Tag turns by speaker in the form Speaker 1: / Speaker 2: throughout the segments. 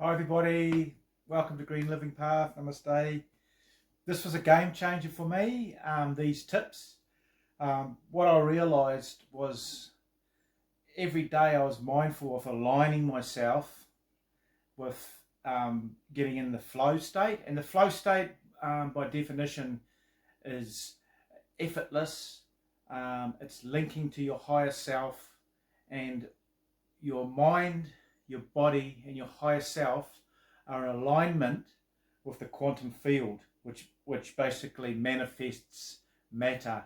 Speaker 1: Hi everybody, welcome to Green Living Path. Namaste. This was a game changer for me, these tips. What I realised was every day I was mindful of aligning myself with getting in the flow state. And the flow state, by definition, is effortless. It's linking to your higher self, and your mind, your body and your higher self are in alignment with the quantum field, which basically manifests matter.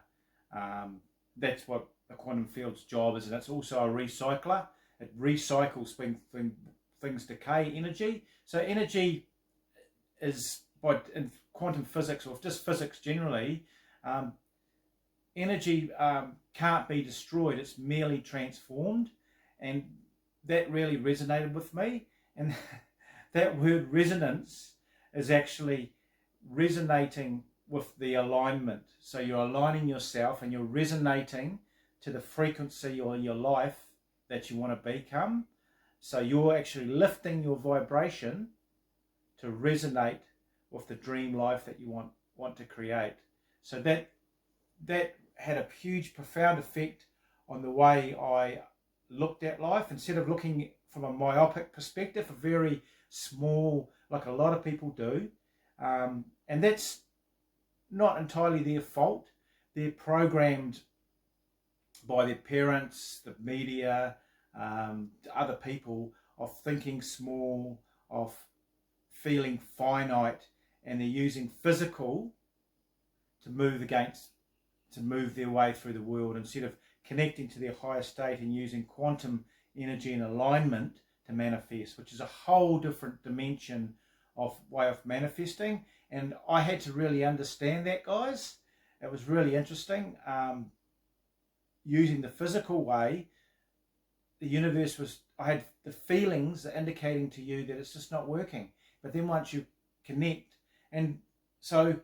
Speaker 1: That's what the quantum field's job is, and it's also a recycler. It recycles when things decay energy. So energy is, in quantum physics, or just physics generally, energy can't be destroyed, it's merely transformed. And that really resonated with me, and that word resonance is actually resonating with the alignment. So you're aligning yourself and you're resonating to the frequency or your life that you want to become. So you're actually lifting your vibration to resonate with the dream life that you want to create. So that had a huge, profound effect on the way I looked at life. Instead of looking from a myopic perspective, a very small, like a lot of people do, and that's not entirely their fault. They're programmed by their parents, the media, other people, of thinking small, of feeling finite, and they're using physical to move their way through the world, instead of connecting to their higher state and using quantum energy and alignment to manifest, which is a whole different dimension of way of manifesting. And I had to really understand that, guys. It was really interesting. Using the physical way, the universe I had the feelings indicating to you that it's just not working. But then once you connect, and so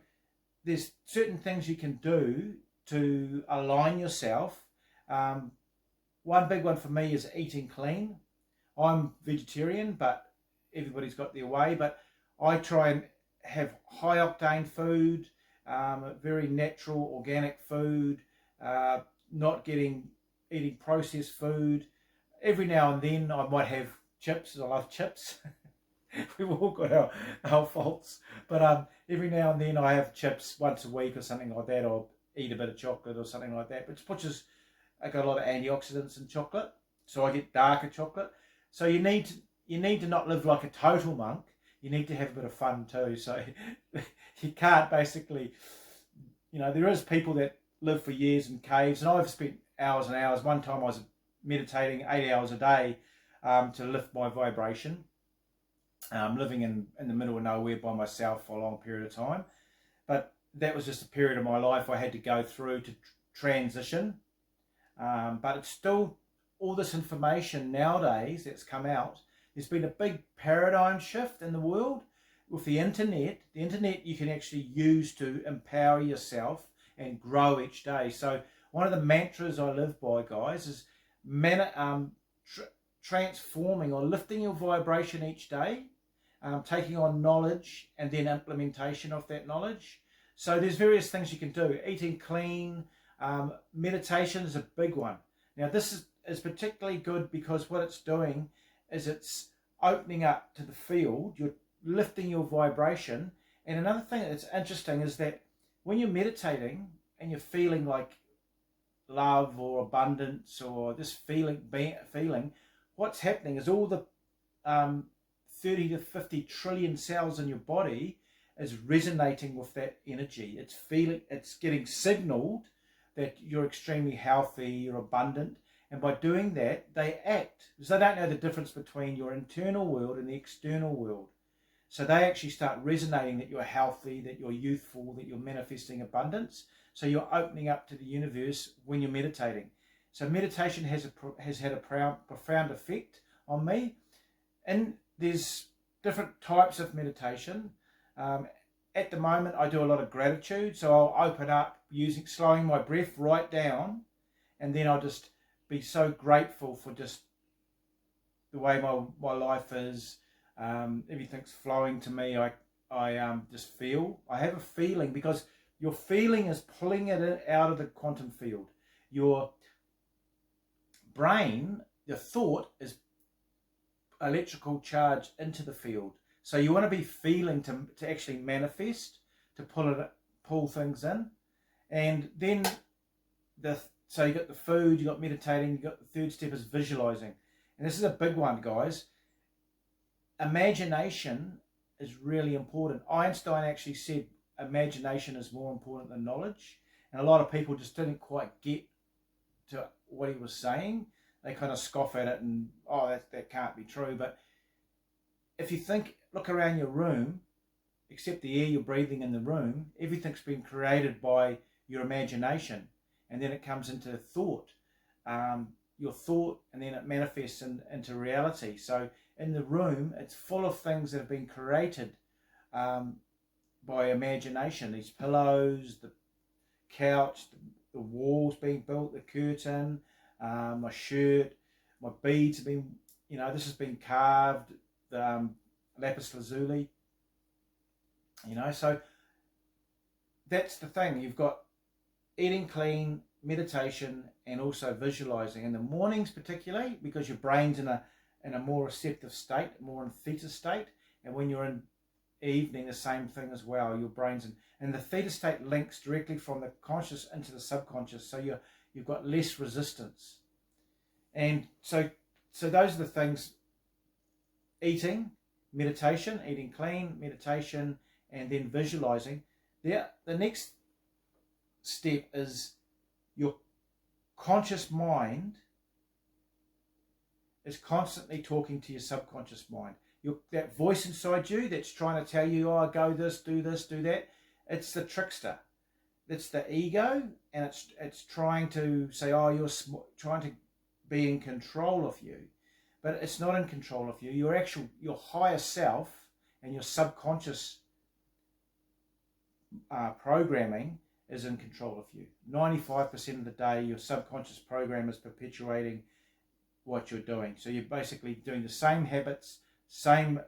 Speaker 1: there's certain things you can do to align yourself. One big one for me is eating clean. I'm vegetarian, but everybody's got their way. But I try and have high octane food, very natural, organic food, not eating processed food. Every now and then I might have chips. I love chips. We've all got our faults. But every now and then I have chips once a week or something like that, or eat a bit of chocolate or something like that, which is, I got a lot of antioxidants in chocolate, so I get darker chocolate. So you need to not live like a total monk. You need to have a bit of fun too. So you can't basically, there is people that live for years in caves, and I've spent hours and hours. One time I was meditating 8 hours a day to lift my vibration, living in the middle of nowhere by myself for a long period of time. But that was just a period of my life I had to go through to transition. But it's still all this information nowadays that's come out. There's been a big paradigm shift in the world with the internet. The internet you can actually use to empower yourself and grow each day. So one of the mantras I live by, guys, is transforming or lifting your vibration each day, taking on knowledge and then implementation of that knowledge. So there's various things you can do. Eating clean, meditation is a big one. Now this is particularly good because what it's doing is it's opening up to the field. You're lifting your vibration. And another thing that's interesting is that when you're meditating and you're feeling like love or abundance or this feeling, what's happening is all the 30 to 50 trillion cells in your body is resonating with that energy. It's getting signaled that you're extremely healthy, you're abundant, and by doing that, they act, because they don't know the difference between your internal world and the external world. So they actually start resonating that you're healthy, that you're youthful, that you're manifesting abundance. So you're opening up to the universe when you're meditating. So meditation has had a profound effect on me. And there's different types of meditation. At the moment, I do a lot of gratitude. So I'll open up slowing my breath right down, and then I'll just be so grateful for just the way my life is, Everything's flowing to me. I just feel. I have a feeling, because your feeling is pulling it out of the quantum field. Your brain, your thought, is electrical charge into the field. So you want to be feeling to actually manifest, to pull things in. And then so you got the food, you got meditating, you got the third step is visualizing. And this is a big one, guys. Imagination is really important. Einstein actually said imagination is more important than knowledge. And a lot of people just didn't quite get to what he was saying. They kind of scoff at it and, oh, that can't be true. But if you look around your room, except the air you're breathing in the room, everything's been created by your imagination. And then it comes into thought, your thought, and then it manifests into reality. So in the room, it's full of things that have been created by imagination. These pillows, the couch, the walls being built, the curtain, my shirt, my beads have been, this has been carved, the lapis lazuli, so that's the thing. You've got eating clean, meditation, and also visualizing in the mornings, particularly because your brain's in a more receptive state, more in theta state, and when you're in evening, the same thing as well. Your brain's and the theta state links directly from the conscious into the subconscious, so you've got less resistance. And so those are the things: eating clean, meditation, and then visualizing. The next step is your conscious mind is constantly talking to your subconscious mind. That voice inside you that's trying to tell you, oh, go this, do that. It's the trickster. It's the ego, and it's trying to say, oh, you're trying to be in control of you. But it's not in control of you. Your higher self and your subconscious programming is in control of you. 95% of the day, your subconscious program is perpetuating what you're doing. So you're basically doing the same habits, same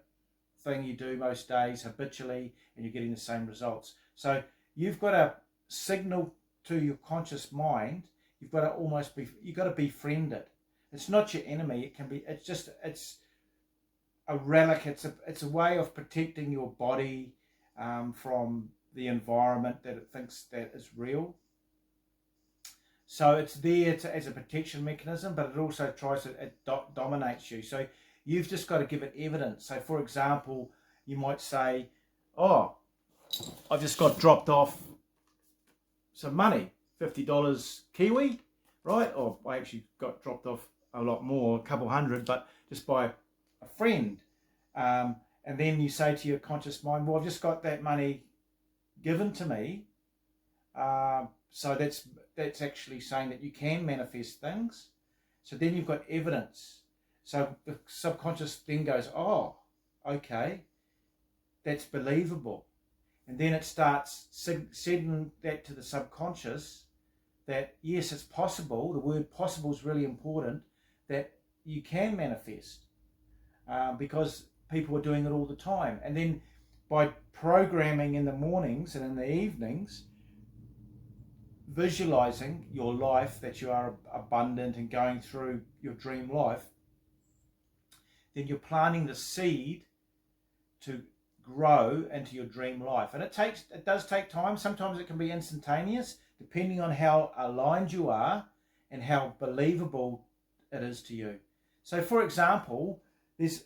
Speaker 1: thing you do most days habitually, and you're getting the same results. So you've got to signal to your conscious mind. You've got to befriend it. It's not your enemy. It's a relic. It's a way of protecting your body from the environment that it thinks that is real. So it's there as a protection mechanism, but it also dominates you. So you've just got to give it evidence. So for example, you might say, oh, I've just got dropped off some money, $50 Kiwi, right? Or I actually got dropped off a lot more, a couple hundred, but just by a friend. And then you say to your conscious mind, well, I've just got that money given to me. So that's actually saying that you can manifest things. So then you've got evidence. So the subconscious then goes, oh, okay, that's believable. And then it starts sending that to the subconscious that, yes, it's possible. The word possible is really important, that you can manifest because people are doing it all the time. And then by programming in the mornings and in the evenings, visualizing your life, that you are abundant and going through your dream life, then you're planting the seed to grow into your dream life. And it does take time. Sometimes it can be instantaneous, depending on how aligned you are and how believable it is to you. So for example, there's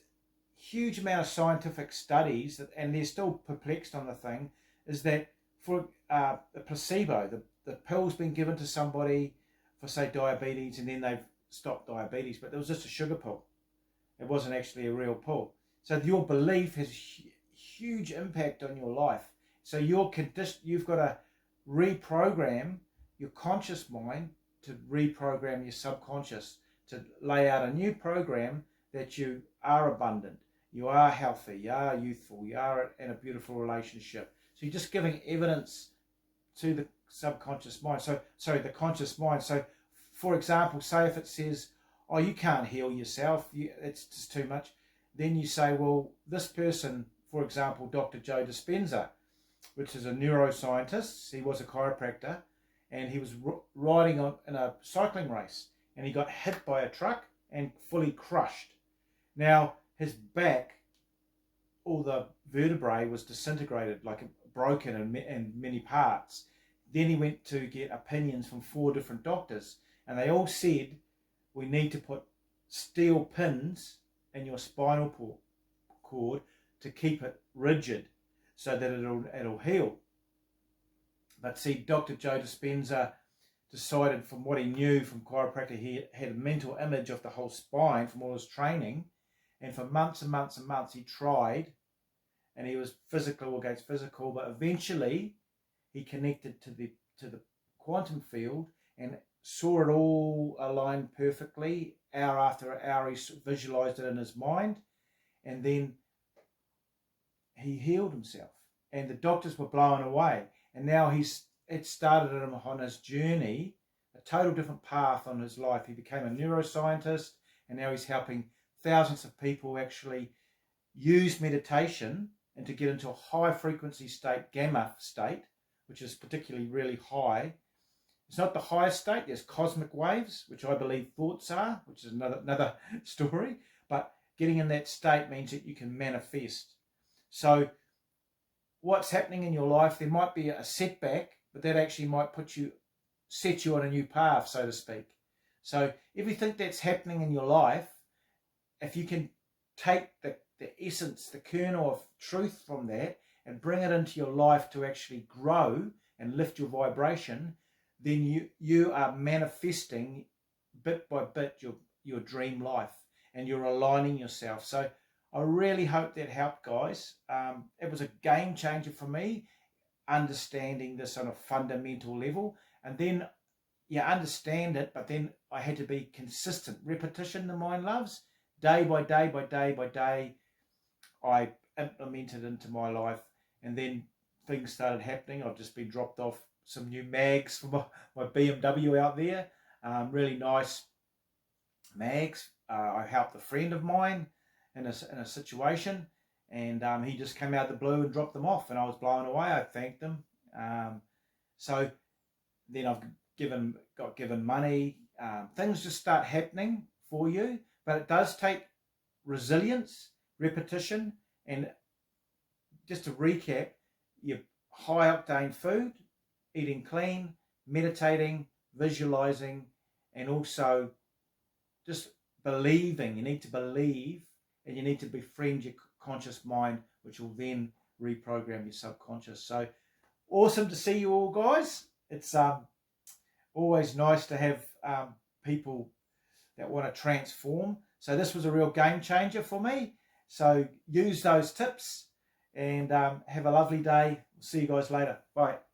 Speaker 1: huge amount of scientific studies and they're still perplexed on the thing, is that for the placebo, the pill's been given to somebody for, say, diabetes, and then they've stopped diabetes, but it was just a sugar pill. It wasn't actually a real pill. So your belief has huge impact on your life. So you've got to reprogram your conscious mind to reprogram your subconscious, to lay out a new program that you are abundant, you are healthy, you are youthful, you are in a beautiful relationship. So you're just giving evidence to the subconscious mind. The conscious mind. So for example, say if it says, oh, you can't heal yourself, it's just too much, then you say, well, this person, for example, Dr. Joe Dispenza, which is a neuroscientist, he was a chiropractor, and he was riding in a cycling race, and he got hit by a truck and fully crushed. Now, his back, all the vertebrae was disintegrated, like broken in many parts. Then he went to get opinions from 4 different doctors, and they all said, we need to put steel pins in your spinal cord to keep it rigid so that it'll heal. But see, Dr. Joe Dispenza decided, from what he knew from chiropractic, he had a mental image of the whole spine from all his training, and for months and months and months he tried, and he was physical against physical, but eventually he connected to the quantum field and saw it all aligned perfectly. Hour after hour, he visualized it in his mind, and then he healed himself, and the doctors were blown away. And now it started him on his journey, a total different path on his life. He became a neuroscientist, and now he's helping thousands of people actually use meditation and to get into a high frequency state, gamma state, which is particularly really high. It's not the highest state. There's cosmic waves, which I believe thoughts are, which is another story. But getting in that state means that you can manifest. So what's happening in your life, there might be a setback, but that actually might set you on a new path, so to speak. So everything that's happening in your life, if you can take the essence, the kernel of truth from that and bring it into your life to actually grow and lift your vibration, then you are manifesting bit by bit your dream life, and you're aligning yourself. So I really hope that helped, guys. It was a game changer for me, understanding this on a fundamental level. And then you understand it, but then I had to be consistent. Repetition the mind loves. Day by day by day by day, I implemented into my life, and then things started happening. I've just been dropped off some new mags for my BMW out there. Really nice mags. I helped a friend of mine in a situation, and he just came out of the blue and dropped them off, and I was blown away. I thanked him. So then I've got given money. Things just start happening for you, but it does take resilience, repetition, and just to recap, your high octane food, eating clean, meditating, visualizing, and also just believing. You need to believe, and you need to befriend your conscious mind, which will then reprogram your subconscious. So awesome to see you all, guys. It's always nice to have people that want to transform. So this was a real game changer for me. So use those tips, and have a lovely day. See you guys later. Bye.